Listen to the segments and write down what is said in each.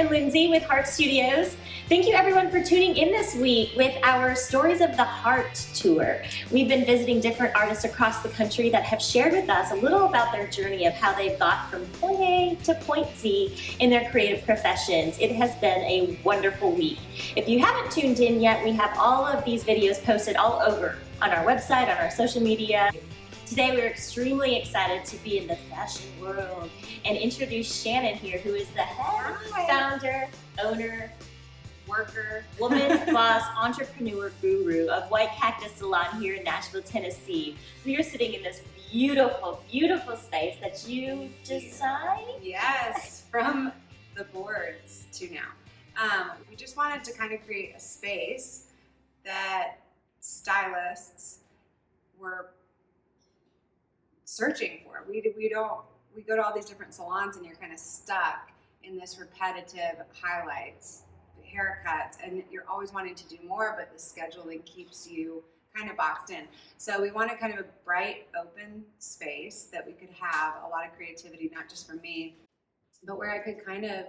and Lindsay with heArt Studios. Thank you everyone for tuning in this week with our Stories of the heArt tour. We've been visiting different artists across the country that have shared with us a little about their journey of how they've got from point A to point Z in their creative professions. It has been a wonderful week. If you haven't tuned in yet, we have all of these videos posted all over on our website, on our social media. Today we're extremely excited to be in the fashion world and introduce Shannon here, who is the head founder, owner, worker, woman, boss, entrepreneur, guru of White Cactus Salon here in Nashville, Tennessee. We are sitting in this beautiful, beautiful space that you designed. Yes, from the boards to now. We just wanted to kind of create a space that stylists were searching for. We go to all these different salons and you're kind of stuck in this repetitive highlights, haircuts, and you're always wanting to do more, but the scheduling keeps you kind of boxed in. So we wanted kind of a bright, open space that we could have a lot of creativity, not just for me, but where I could kind of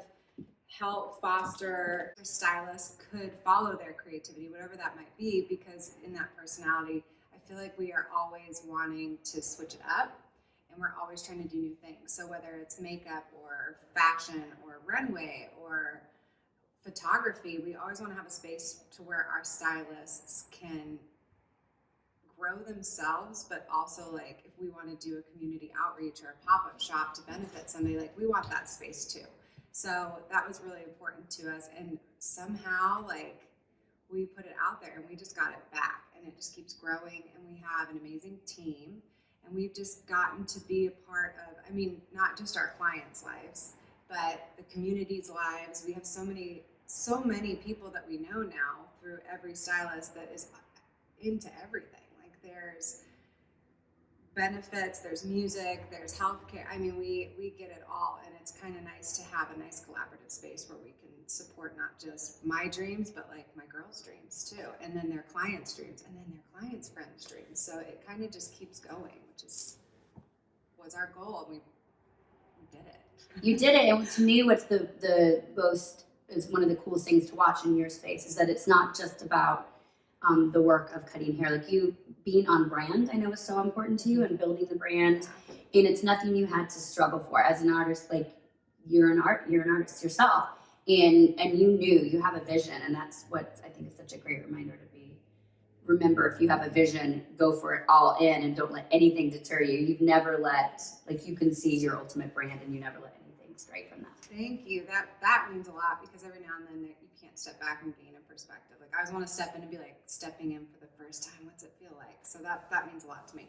help foster the stylists could follow their creativity, whatever that might be, because in that personality, I feel like we are always wanting to switch it up and we're always trying to do new things. So whether it's makeup or fashion or runway or photography, we always want to have a space to where our stylists can grow themselves, but also like if we want to do a community outreach or a pop-up shop to benefit somebody, like we want that space too. So that was really important to us, and somehow like we put it out there and we just got it back, and it just keeps growing, and we have an amazing team, and we've just gotten to be a part of, I mean, not just our clients' lives, but the community's lives. We have so many people that we know now through every stylist that is into everything. Like there's benefits, there's music, there's healthcare. I mean, we get it all, and it's kind of nice to have a nice collaborative space where we can support not just my dreams, but like my girls' dreams too, and then their clients' dreams, and then their clients' friends' dreams. So it kind of just keeps going, which was our goal, and we did it. You did it, and to me, what's the most is one of the coolest things to watch in your space is that it's not just about the work of cutting hair. Like you being on brand, I know is so important to you, and building the brand. And it's nothing you had to struggle for as an artist. Like you're an artist yourself, and you knew you have a vision, and that's what I think is such a great reminder to be. Remember, if you have a vision, go for it all in, and don't let anything deter you. You've never like you can see your ultimate brand, and you never let anything stray from that. Thank you. That means a lot, because every now and then you can't step back and gain a perspective. Like I always want to step in and be like stepping in for the first time. What's it feel like? So that means a lot to me.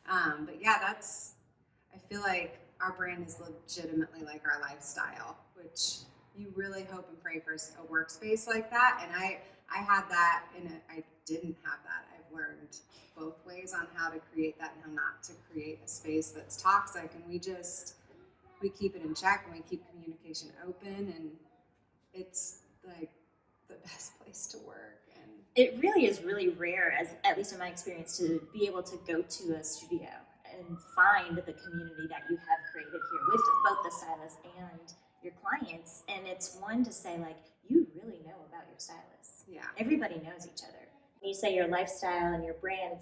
But yeah, I feel like our brand is legitimately like our lifestyle, which you really hope and pray for a workspace like that. And I had that, and I didn't have that. I've learned both ways on how to create that and how not to create a space that's toxic. And we keep it in check, and we keep communication open, and it's like the best place to work. And It really is really rare, at least in my experience, to be able to go to a studio and find the community that you have created here with both the stylist and your clients. And it's one to say, like, you really know about your stylists. Yeah. Everybody knows each other. You say your lifestyle and your brand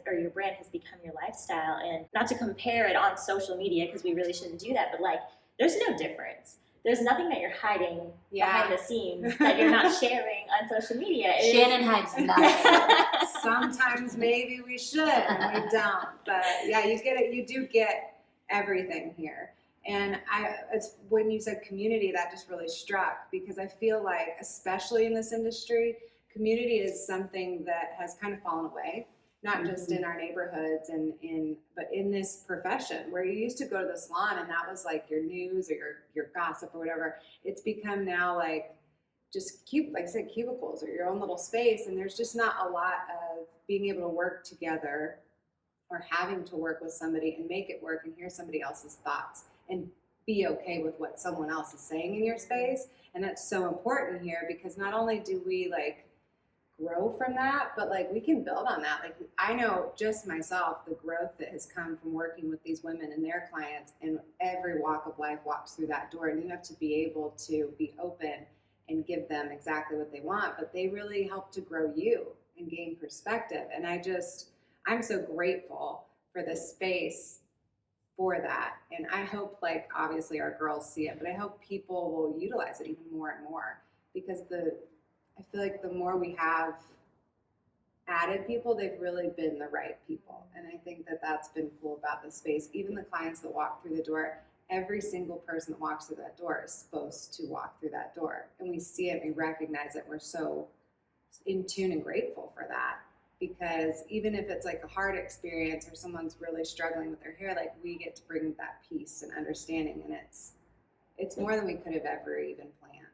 has become your lifestyle, and not to compare it on social media, because we really shouldn't do that, but like there's no difference. There's nothing that you're hiding behind the scenes that you're not sharing on social media. Shannon hides nothing. Sometimes maybe we should, and we don't. But yeah, you get it. You do get everything here. And it's when you said community, that just really struck, because I feel like, especially in this industry, community is something that has kind of fallen away. Not just in our neighborhoods but in this profession, where you used to go to the salon and that was like your news or your gossip or whatever. It's become now like just like I said, cubicles or your own little space, and there's just not a lot of being able to work together or having to work with somebody and make it work and hear somebody else's thoughts and be okay with what someone else is saying in your space. And that's so important here, because not only do we like grow from that, but like we can build on that. Like I know just myself, the growth that has come from working with these women and their clients, and every walk of life walks through that door, and you have to be able to be open and give them exactly what they want, but they really help to grow you and gain perspective. And I'm so grateful for the space for that. And I hope, like, obviously our girls see it, but I hope people will utilize it even more and more, because I feel like the more we have added people, they've really been the right people. And I think that that's been cool about the space. Even the clients that walk through the door, every single person that walks through that door is supposed to walk through that door. And we see it, we recognize it. We're so in tune and grateful for that. Because even if it's like a hard experience or someone's really struggling with their hair, like, we get to bring that peace and understanding, and it's more than we could have ever even planned.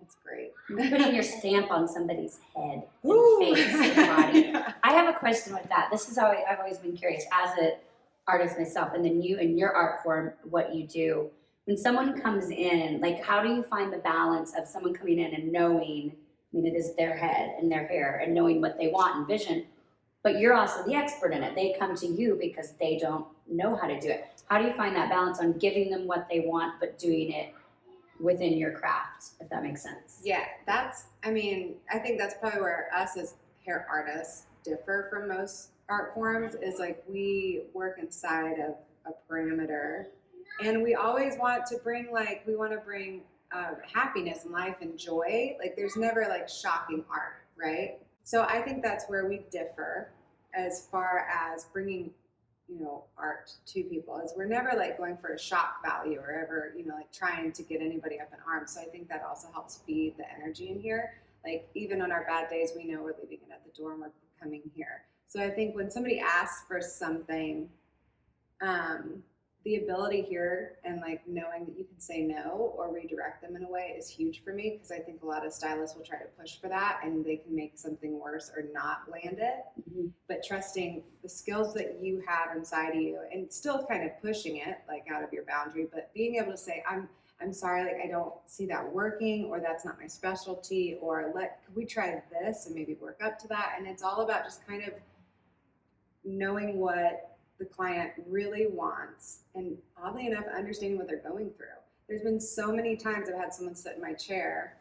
It's great. You're putting your stamp on somebody's head Ooh. and face and body. I have a question with that. This is how I've always been curious as an artist myself, and then you in your art form, what you do. When someone comes in, like, how do you find the balance of someone coming in and knowing, I mean, it is their head and their hair and knowing what they want and vision, but you're also the expert in it. They come to you because they don't know how to do it. How do you find that balance on giving them what they want, but doing it within your craft, if that makes sense? Yeah, I think that's probably where us as hair artists differ from most art forms, is like, we work inside of a parameter, and we always want to bring, happiness and life and joy. Like, there's never like shocking art, right? So I think that's where we differ as far as bringing, art to people, is we're never like going for a shock value or ever, like trying to get anybody up in arms. So I think that also helps feed the energy in here. Like, even on our bad days, we know we're leaving it at the door and we're coming here. So I think when somebody asks for something, the ability here and like knowing that you can say no or redirect them in a way is huge for me, because I think a lot of stylists will try to push for that and they can make something worse or not land it. Mm-hmm. But trusting the skills that you have inside of you and still kind of pushing it like out of your boundary, but being able to say, I'm sorry, like, I don't see that working, or that's not my specialty, or could we try this and maybe work up to that? And it's all about just kind of knowing what the client really wants, and oddly enough, understanding what they're going through. There's been so many times I've had someone sit in my chair,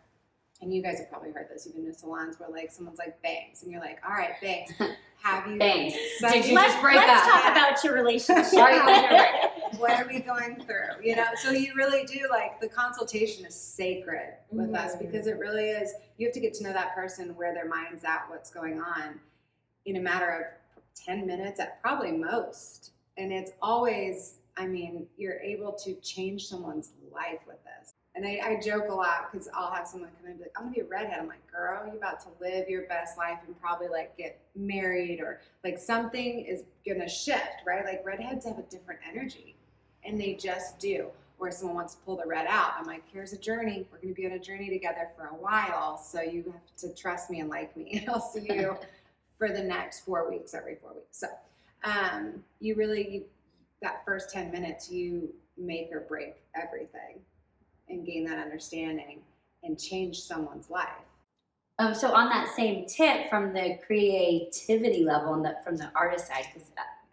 and you guys have probably heard this, you've been to salons where like someone's like, bangs, and you're like, all right, bangs, have you Bangs. Did you just break let's up? talk about your relationship. What are we going through? So you really do, like, the consultation is sacred with us, because it really is. You have to get to know that person, where their mind's at, what's going on, in a matter of 10 minutes at probably most. And it's always, you're able to change someone's life with this. And I joke a lot, because I'll have someone come in and be like, I'm gonna be a redhead. I'm like, girl, you're about to live your best life and probably like get married, or like something is gonna shift, right? Like, redheads have a different energy, and they just do. Or someone wants to pull the red out, I'm like, here's a journey. We're gonna be on a journey together for a while, so you have to trust me and like me, and I'll see you for the next 4 weeks, every 4 weeks. So that first 10 minutes, you make or break everything and gain that understanding and change someone's life. So on that same tip, from the creativity level and from the artist side, because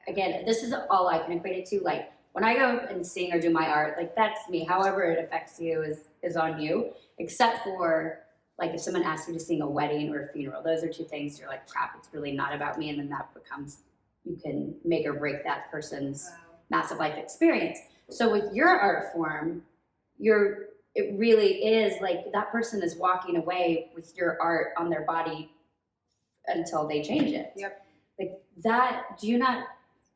again, this is all I can equate it to. Like, when I go and sing or do my art, like, that's me. However it affects you is on you, except for like if someone asks you to sing a wedding or a funeral. Those are two things you're like, crap, it's really not about me. And then that becomes, you can make or break that person's massive life experience. So with your art form, it really is like that person is walking away with your art on their body until they change it. Yep. Like that, do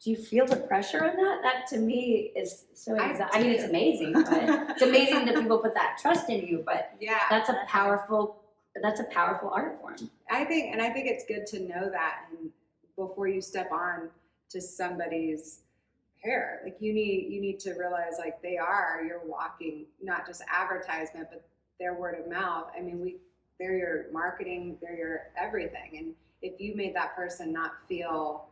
you feel the pressure on that? That to me is so exciting. It's amazing, but it's amazing that people put that trust in you, but yeah, that's a powerful art form. I think it's good to know that, and before you step on to somebody's hair, like, you need to realize, like, you're walking, not just advertisement, but their word of mouth. They're your marketing, they're your everything. And if you made that person not feel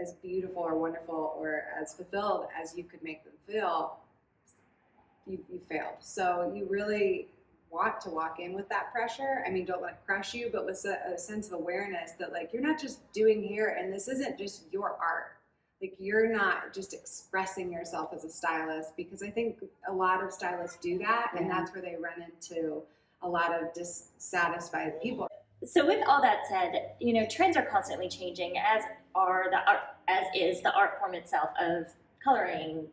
as beautiful or wonderful or as fulfilled as you could make them feel, you failed. So you really want to walk in with that pressure. Don't let it crush you, but with a sense of awareness that, like, you're not just doing hair, and this isn't just your art. Like, you're not just expressing yourself as a stylist, because I think a lot of stylists do that, and that's where they run into a lot of dissatisfied people. So with all that said, trends are constantly changing, as is the art form itself of coloring,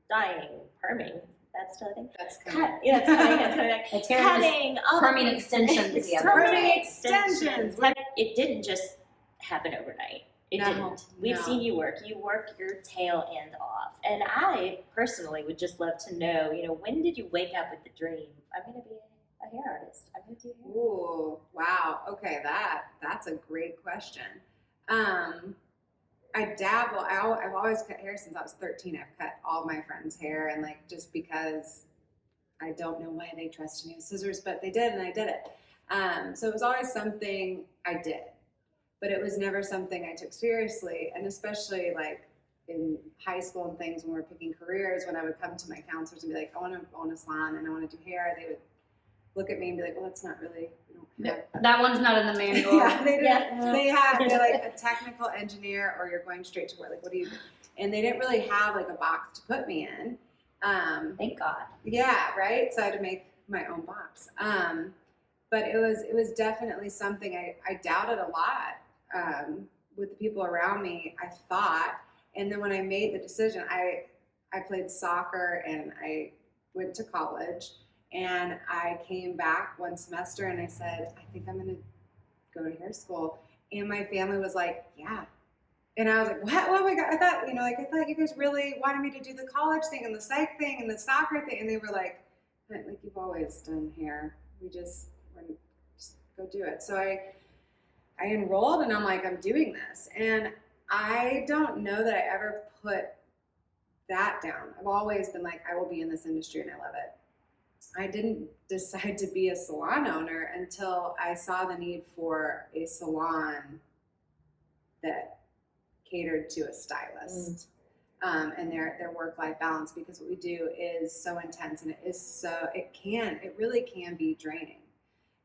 dyeing, perming. That's still a thing. That's Yeah, it's coming. It's coming back. It's here, just Cutting, all the perming things. extensions the other Perming day. extensions. It didn't just happen overnight. It No, didn't. We've no. seen you work. You work your tail end off. And I personally would just love to know, when did you wake up with the dream? I'm going to be a hair artist. I'm going to do hair. Ooh, wow. Okay, that's a great question. I dabble. I've always cut hair since I was 13. I've cut all my friends' hair, and just because I don't know why they trusted me with scissors, but they did, and I did it. So it was always something I did, but it was never something I took seriously. And especially in high school and things, when we were picking careers, when I would come to my counselors and be like, I want to own a salon and I want to do hair, they would look at me and be like, well, that's not really, we don't have That one's not in the manual. yeah, they didn't. Yeah. They're like a technical engineer, or you're going straight to work. What do you do? And they didn't really have a box to put me in. Thank God. Yeah, right. So I had to make my own box. But it was definitely something I doubted a lot with the people around me. I thought, and then when I made the decision, I played soccer and I went to college. And I came back one semester and I said, I think I'm going to go to hair school. And my family was like, yeah. And I was like, what? Oh my God. I thought you guys really wanted me to do the college thing and the psych thing and the soccer thing. And they were like you've always done hair. We're just go do it. So I enrolled and I'm like, I'm doing this. And I don't know that I ever put that down. I've always been like, I will be in this industry and I love it. I didn't decide to be a salon owner until I saw the need for a salon that catered to a stylist and their work-life balance, because what we do is so intense and it really can be draining.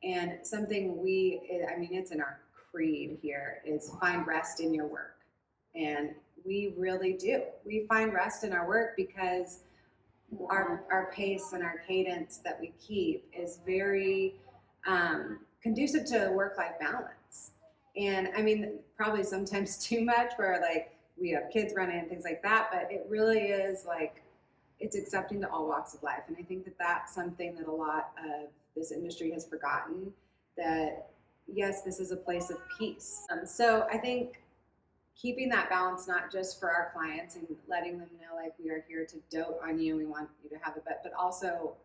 And something it's in our creed here is find rest in your work. And we really do. We find rest in our work because our pace and our cadence that we keep is very conducive to work-life balance. And probably sometimes too much, where we have kids running and things like that, but it really is it's accepting to all walks of life. And I think that that's something that a lot of this industry has forgotten, that yes, this is a place of peace. So I think keeping that balance, not just for our clients and letting them know we are here to dote on you, we want you to have a bet, but also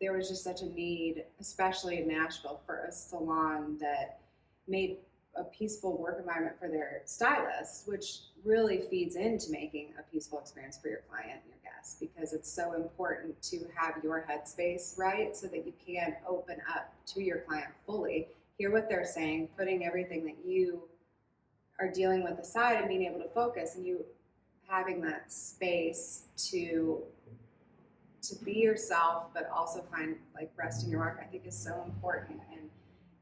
there was just such a need, especially in Nashville, for a salon that made a peaceful work environment for their stylists, which really feeds into making a peaceful experience for your client and your guests, because it's so important to have your headspace right so that you can open up to your client fully, hear what they're saying, putting everything that you are dealing with aside and being able to focus, and you having that space to be yourself, but also find rest in your work, I think is so important and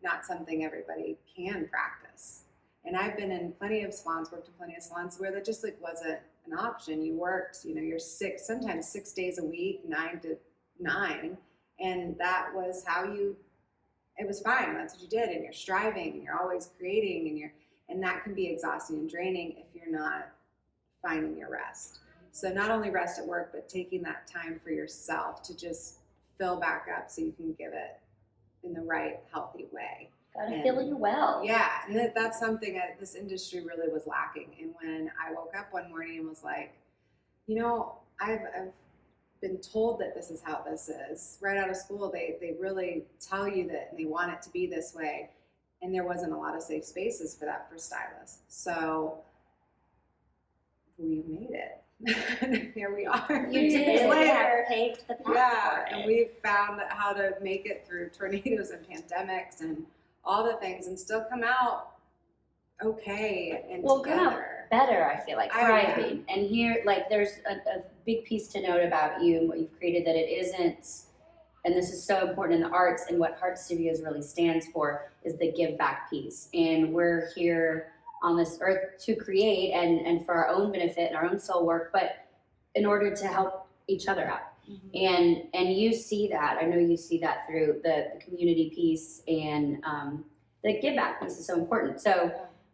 not something everybody can practice. And I've been in plenty of salons, worked in plenty of salons where that just wasn't an option. You worked, you're sometimes 6 days a week, 9 to 9, and that was it was fine. That's what you did, and you're striving and you're always creating, and that can be exhausting and draining if you're not finding your rest. So not only rest at work, but taking that time for yourself to just fill back up so you can give it in the right, healthy way. Gotta fill you well. Yeah, and that's something that this industry really was lacking. And when I woke up one morning and was like, I've been told that this is how this is. Right out of school, they really tell you that, and they want it to be this way. And there wasn't a lot of safe spaces for that for stylists. So we made it. And here we are. You did. Years later. Paved the path for it. And we found how to make it through tornadoes and pandemics and all the things, and still come out okay and together. Better, I feel like, thriving. And here, there's a big piece to note about you and what you've created, that it isn't, and this is so important in the arts, and what Heart Studios really stands for is the give back piece. And we're here on this earth to create and for our own benefit and our own soul work, but in order to help each other out. And you see that. I know you see that through the community piece, and the give back piece is so important. So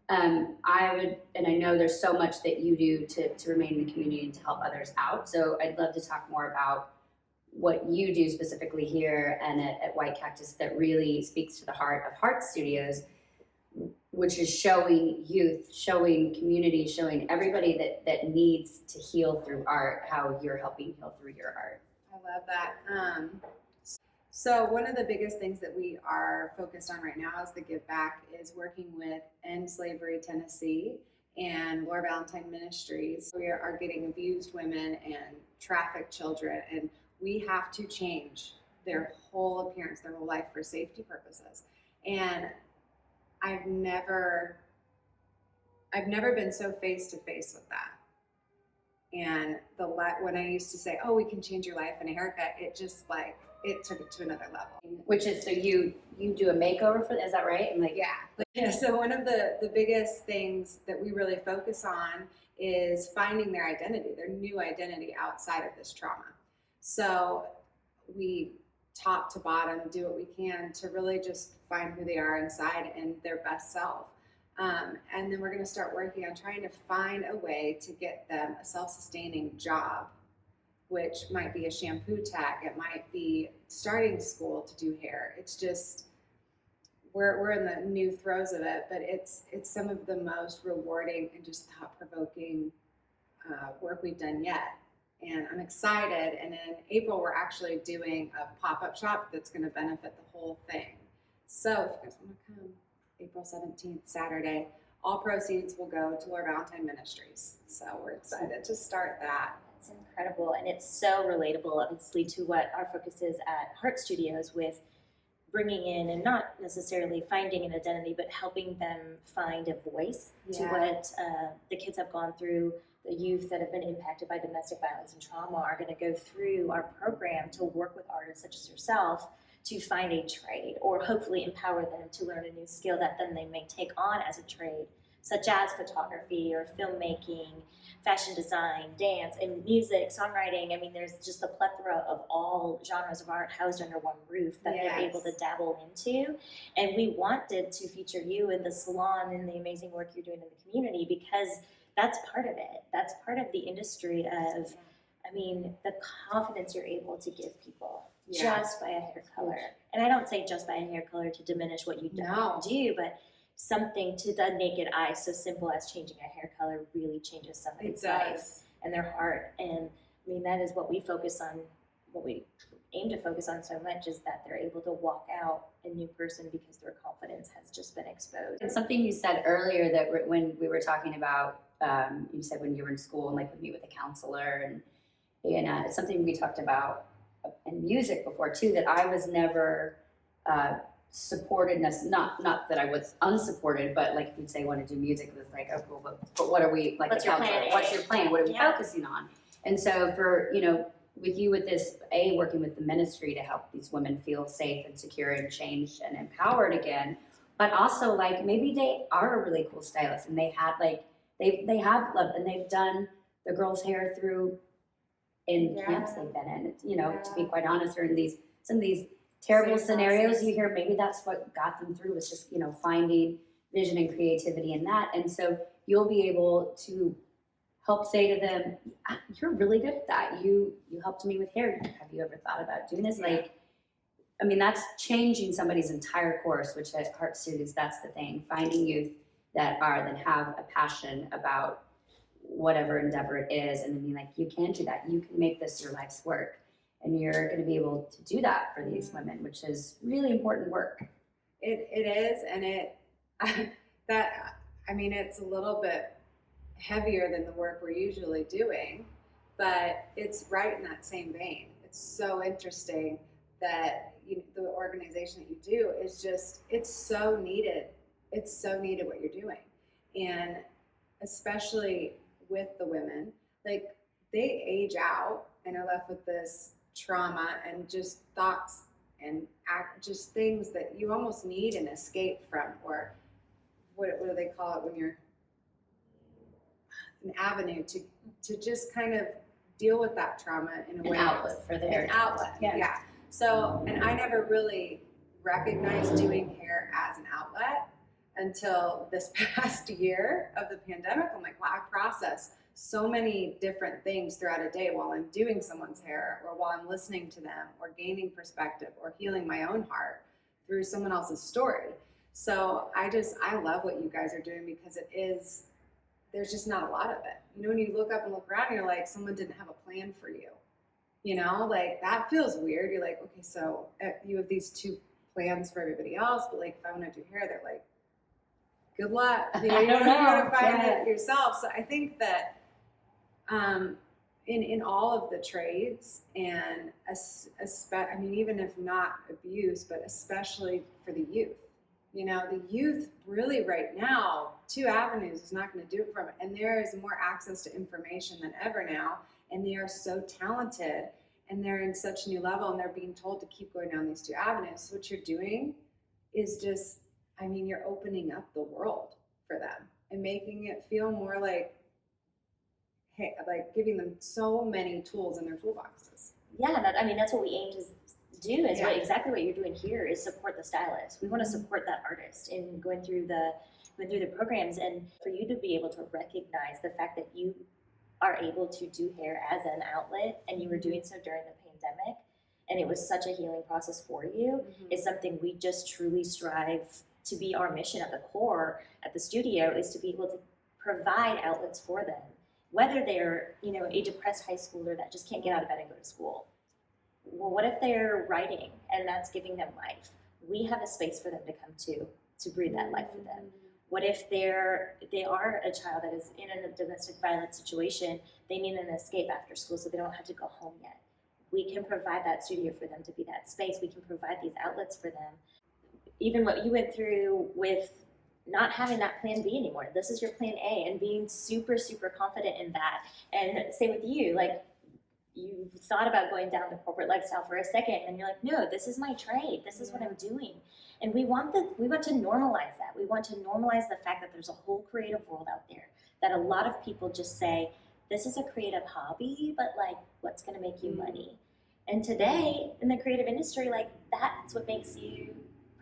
I would, and I know there's so much that you do to remain in the community and to help others out. So I'd love to talk more about what you do specifically here and at White Cactus that really speaks to the heart of heArt Studios, which is showing youth, showing community, showing everybody that needs to heal through art, how you're helping heal through your art. I love that. So one of the biggest things that we are focused on right now as the Give Back is working with End Slavery Tennessee and Laura Valentine Ministries. We are getting abused women and trafficked children, and we have to change their whole appearance, their whole life for safety purposes. And I've never been so face to face with that. And when I used to say, "Oh, we can change your life in a haircut," it just it took it to another level. Which is, so you do a makeover for, is that right? And Yeah. So one of the biggest things that we really focus on is finding their identity, their new identity outside of this trauma. So we top to bottom do what we can to really just find who they are inside and their best self. And then we're going to start working on trying to find a way to get them a self-sustaining job, which might be a shampoo tech, it might be starting school to do hair. It's just, we're in the new throes of it, but it's some of the most rewarding and just thought-provoking work we've done yet. And I'm excited. And in April, we're actually doing a pop-up shop that's going to benefit the whole thing. So if you guys want to come, April 17th, Saturday, all proceeds will go to Laura Valentine Ministries. So we're excited to start that. It's incredible, and it's so relatable, obviously, to what our focus is at heArt Studios, with bringing in and not necessarily finding an identity, but helping them find a voice to what the kids have gone through. The youth that have been impacted by domestic violence and trauma are going to go through our program to work with artists such as yourself to find a trade, or hopefully empower them to learn a new skill that then they may take on as a trade, such as photography or filmmaking, fashion design, dance, and music, songwriting. I mean, there's just a plethora of all genres of art housed under one roof that they're able to dabble into. And we wanted to feature you in the salon and the amazing work you're doing in the community, because that's part of it. That's part of the industry of, I mean, the confidence you're able to give people just by a hair color. And I don't say just by a hair color to diminish what you don't do, but something to the naked eye so simple as changing a hair color really changes somebody's life and their heart. And I mean, that is what we focus on, what we aim to focus on so much, is that they're able to walk out a new person because their confidence has just been exposed. And something you said earlier that when we were talking about, you said when you were in school and would meet with a counselor, and it's something we talked about in music before too, that I was never supported, not that I was unsupported, but if you'd say want to do music, it was oh cool, but what are we, What's your plan? What's your plan? What are we focusing on? And so for, with you with this, working with the ministry to help these women feel safe and secure and changed and empowered again, but also maybe they are a really cool stylist and they had they have loved, and they've done the girls' hair through in camps they've been in. To be quite honest, or in some of these terrible scenarios you hear, maybe that's what got them through, was just finding vision and creativity in that. And so you'll be able to help say to them, "You're really good at that. You helped me with hair. Have you ever thought about doing this?" That's changing somebody's entire course, which at heArt Studios, that's the thing, finding youth that have a passion about whatever endeavor it is, and then being you can do that. You can make this your life's work, and you're going to be able to do that for these women, which is really important work. It is, and it's a little bit heavier than the work we're usually doing, but it's right in that same vein. It's so interesting that the organization that you do is just, it's so needed. It's so needed what you're doing. And especially with the women, they age out and are left with this trauma and just thoughts and just things that you almost need an escape from, or what do they call it when you're an avenue to just kind of deal with that trauma in a way. An outlet for their An outlet, yeah. So, and I never really recognized doing hair as an outlet until this past year of the pandemic. I'm like, wow, I process so many different things throughout a day while I'm doing someone's hair, or while I'm listening to them, or gaining perspective, or healing my own heart through someone else's story. So I love what you guys are doing, because there's just not a lot of it. You know, when you look up and look around, you're like, someone didn't have a plan for you. You know, like that feels weird. You're like, okay, so you have these two plans for everybody else, but like if I want to do hair, they're like, good luck. You know, you don't know how to find it yourself. So I think that in all of the trades, and I mean, even if not abuse, but especially for the youth. You know, the youth really right now, 2 avenues is not going to do it for them. And there is more access to information than ever now. And they are so talented, and they're in such a new level, and they're being told to keep going down these 2 avenues. So what you're doing is just, I mean, you're opening up the world for them and making it feel more like, hey, like giving them so many tools in their toolboxes. Yeah, that's what we aim to do, is exactly what you're doing here, is support the stylist. We want to support that artist in going through the programs, and for you to be able to recognize the fact that you are able to do hair as an outlet, and you were doing so during the pandemic, and it was such a healing process for you, is something we just truly strive to be our mission at the core at the studio, is to be able to provide outlets for them, whether they're, you know, a depressed high schooler that just can't get out of bed and go to school. Well, what if they're writing and that's giving them life? We have a space for them to come to breathe that life for them. What if they are a child that is in a domestic violence situation, they need an escape after school so they don't have to go home yet? We can provide that studio for them to be that space. We can provide these outlets for them. Even what you went through with not having that plan B anymore. This is your plan A, and being super, super confident in that. And same with you, like, you thought about going down the corporate lifestyle for a second, and you're like, no, this is my trade. This is what I'm doing. And we want to normalize that. We want to normalize the fact that there's a whole creative world out there, that a lot of people just say, this is a creative hobby, but like, what's going to make you money? And today in the creative industry, like, that's what makes you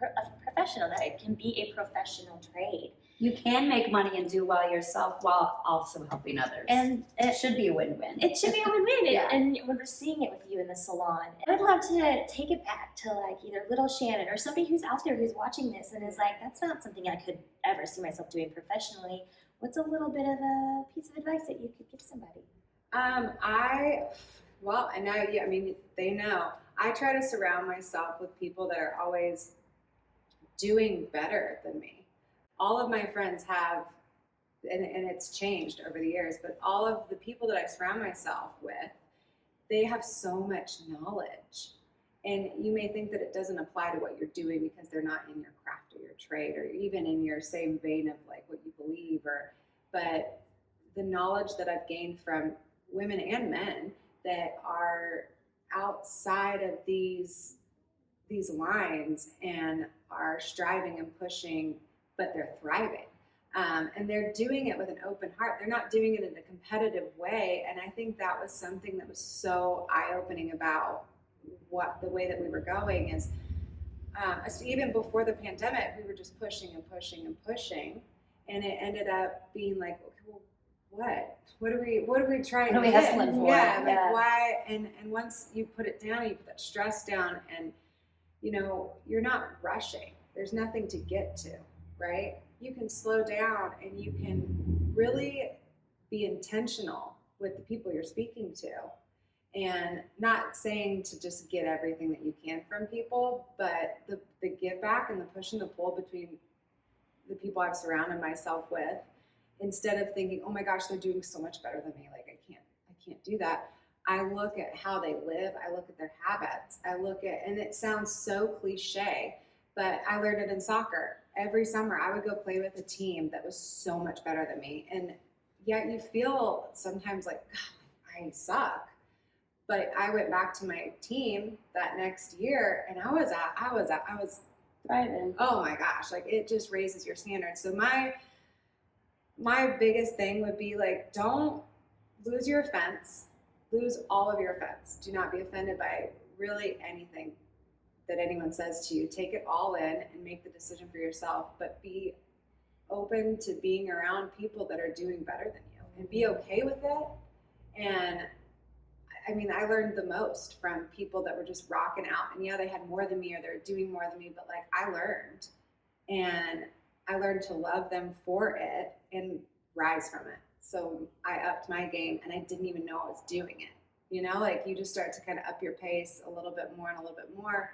a professional, that it can be a professional trade. You can make money and do well yourself while also helping others. And it should be a win-win. It should be a win-win. And when we're seeing it with you in the salon, I'd love to take it back to like either little Shannon or somebody who's out there who's watching this and is like, that's not something I could ever see myself doing professionally. What's a little bit of a piece of advice that you could give somebody? They know. I try to surround myself with people that are always doing better than me. All of my friends have, and it's changed over the years, but all of the people that I surround myself with, they have so much knowledge. And you may think that it doesn't apply to what you're doing because they're not in your craft or your trade, or even in your same vein of like what you believe, but the knowledge that I've gained from women and men that are outside of these lines and are striving and pushing, but they're thriving. And they're doing it with an open heart. They're not doing it in a competitive way. And I think that was something that was so eye-opening about the way that we were going is, even before the pandemic, we were just pushing and pushing and pushing. And it ended up being like, okay, well, what are we trying to What are we hustling for? Yeah. Why? And once you put it down, you put that stress down, and you know, you're not rushing. There's nothing to get to, right? You can slow down and you can really be intentional with the people you're speaking to, and not saying to just get everything that you can from people, but the give back and the push and the pull between the people I've surrounded myself with, instead of thinking, oh my gosh, they're doing so much better than me, like I can't do that. I look at how they live, I look at their habits, and it sounds so cliche, but I learned it in soccer. Every summer I would go play with a team that was so much better than me. And yet you feel sometimes like, God, I suck. But I went back to my team that next year, and I was thriving. Oh my gosh, like it just raises your standards. So my biggest thing would be like, don't lose your offense. lose all of your offense. Do not be offended by really anything that anyone says to you. Take it all in and make the decision for yourself, but be open to being around people that are doing better than you and be okay with it. And I mean, I learned the most from people that were just rocking out, and yeah, they had more than me or they're doing more than me, but like I learned to love them for it and rise from it. So I upped my game, and I didn't even know I was doing it. You know, like you just start to kind of up your pace a little bit more and a little bit more,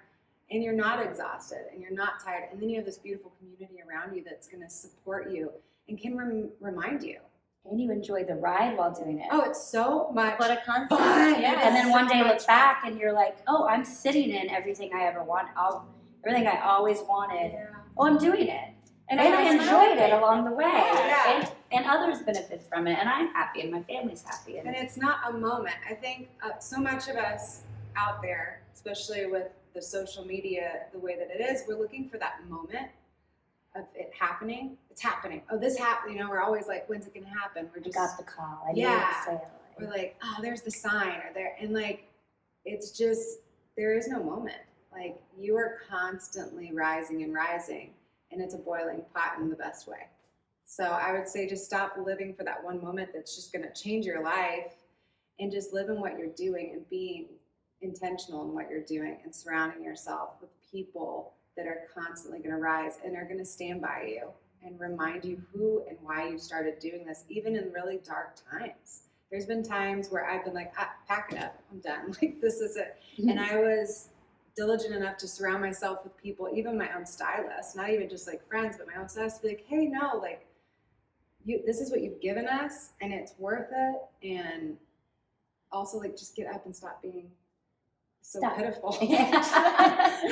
and you're not exhausted and you're not tired. And then you have this beautiful community around you that's going to support you and can remind you. And you enjoy the ride while doing it. Oh, it's so much What a concept. fun. Yeah. And then one day much look back and you're like, oh, I'm sitting in everything I ever wanted, everything I always wanted. Yeah. Oh, I'm doing it. And I that's enjoyed fun. it along the way. Yeah. And others benefit from it. And I'm happy and my family's happy. And it's not a moment. I think so much of us out there, especially with the social media, the way that it is, we're looking for that moment of it happening. It's happening. Oh, this happened. You know, we're always like, when's it going to happen? We're I just, got the call. I Yeah. knew the sale. we're like, oh, there's the sign or there. And like, it's just, there is no moment. Like you are constantly rising and rising, and it's a boiling pot in the best way. So I would say just stop living for that one moment that's just going to change your life, and just live in what you're doing and being intentional in what you're doing and surrounding yourself with people that are constantly going to rise and are going to stand by you and remind you who and why you started doing this, even in really dark times. There's been times where I've been like, pack it up, I'm done. Like, this is it. Mhm. And I was diligent enough to surround myself with people, even my own stylist, not even just like friends, but my own stylist, to be like, hey, no, like, this is what you've given us, and it's worth it. And also, like, just get up and stop being so Stop. pitiful. Yeah.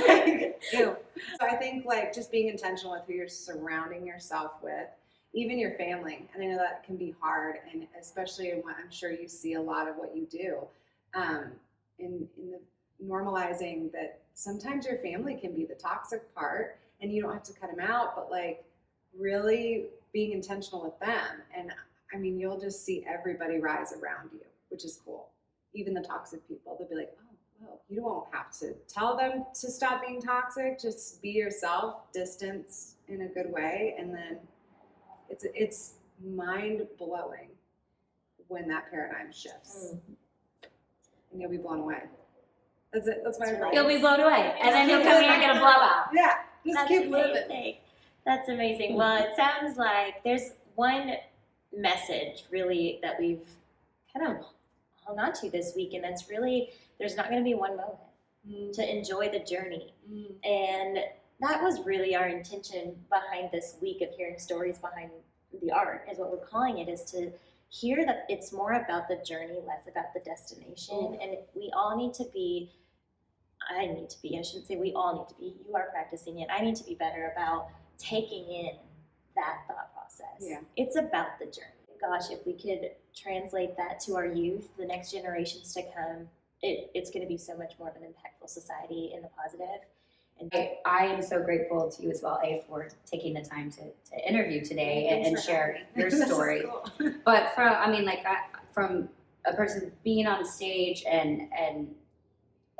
Like, ew. So I think like just being intentional with who you're surrounding yourself with, even your family. And I know that can be hard, and especially in what I'm sure you see a lot of what you do, in the normalizing that sometimes your family can be the toxic part, and you don't have to cut them out, but like really being intentional with them. And I mean, you'll just see everybody rise around you, which is cool. Even the toxic people, they'll be like, oh, well, you don't have to tell them to stop being toxic. Just be yourself, distance in a good way, and then it's mind blowing when that paradigm shifts, and you'll be blown away. That's it. That's my advice. You'll be blown away. And then you'll come here and get a blowout. Yeah, just That's keep living. amazing. That's amazing. Well, it sounds like there's one message really that we've kind of hung on to this week, and that's really there's not going to be one moment to enjoy the journey. And that was really our intention behind this week of hearing stories behind the art, is what we're calling it, is to hear that it's more about the journey, less about the destination. And we all need to be, I shouldn't say we all need to be, you are practicing it, I need to be better about taking in that thought process. Yeah. It's about the journey. Gosh, if we could translate that to our youth, the next generations to come, it's going to be so much more of an impactful society in the positive. And I am so grateful to you as well, A, for taking the time to interview today Thanks and for share having me. your This is story. cool. But from a person being on stage and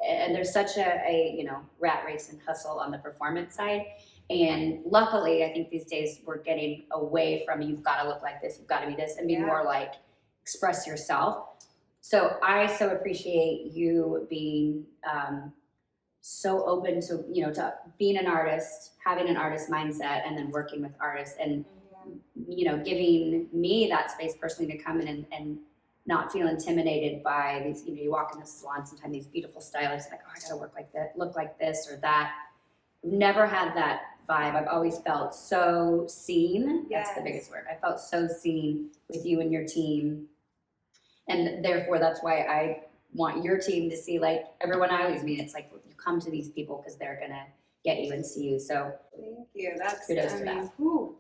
there's such a rat race and hustle on the performance side. And luckily, I think these days we're getting away from you've got to look like this, you've got to be this, and be more like express yourself. So I so appreciate you being so open to to being an artist, having an artist mindset, and then working with artists, and giving me that space personally to come in and not feel intimidated by these. You walk in the salon, sometimes these beautiful stylists like, oh, I gotta work like that, look like this or that. Never had that vibe. I've always felt so seen. That's the biggest word. I felt so seen with you and your team. And therefore, that's why I want your team to see, like, everyone I always meet, it's like, you come to these people because they're going to get you and see you. So Thank you. That's, kudos I to mean, that. whew,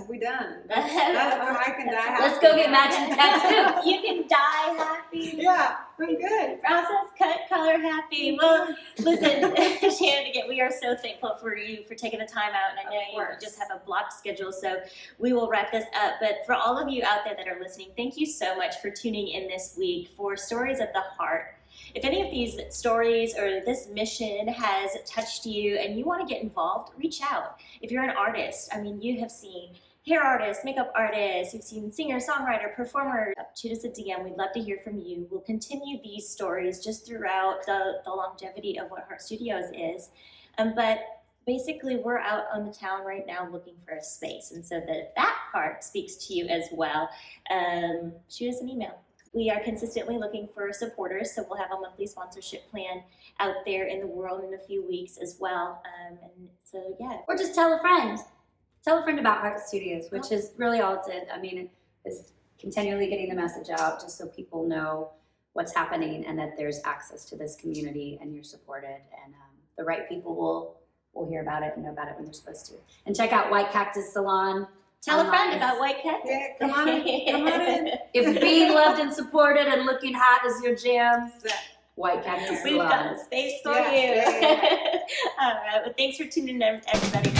we done. That's I can die happy. Let's go get matching tattoos. You can die happy. Yeah. We're good. Process, cut, color, happy. Well, listen, Shannon, again, we are so thankful for you for taking the time out, and I know you just have a blocked schedule, so we will wrap this up. But for all of you out there that are listening, thank you so much for tuning in this week for Stories of the Heart. If any of these stories or this mission has touched you and you want to get involved, reach out. If you're an artist, I mean, you have seen hair artists, makeup artists, you've seen singer, songwriter, performer, shoot us a DM. We'd love to hear from you. We'll continue these stories just throughout the longevity of what heArt Studios is. But basically, we're out on the town right now looking for a space. And so that part speaks to you as well. Shoot us an email. We are consistently looking for supporters, so we'll have a monthly sponsorship plan out there in the world in a few weeks as well. And so, yeah. Or just tell a friend. Tell a friend about heArt Studios, which is really all it did. I mean, it's continually getting the message out just so people know what's happening and that there's access to this community and you're supported. And the right people will hear about it and know about it when they're supposed to. And check out White Cactus Salon. Tell a friend about White Cactus. Yeah, come on in. If being loved and supported and looking hot is your jam, White Cactus Salon. We've got a space for you. Yeah. All right. Well, thanks for tuning in, everybody.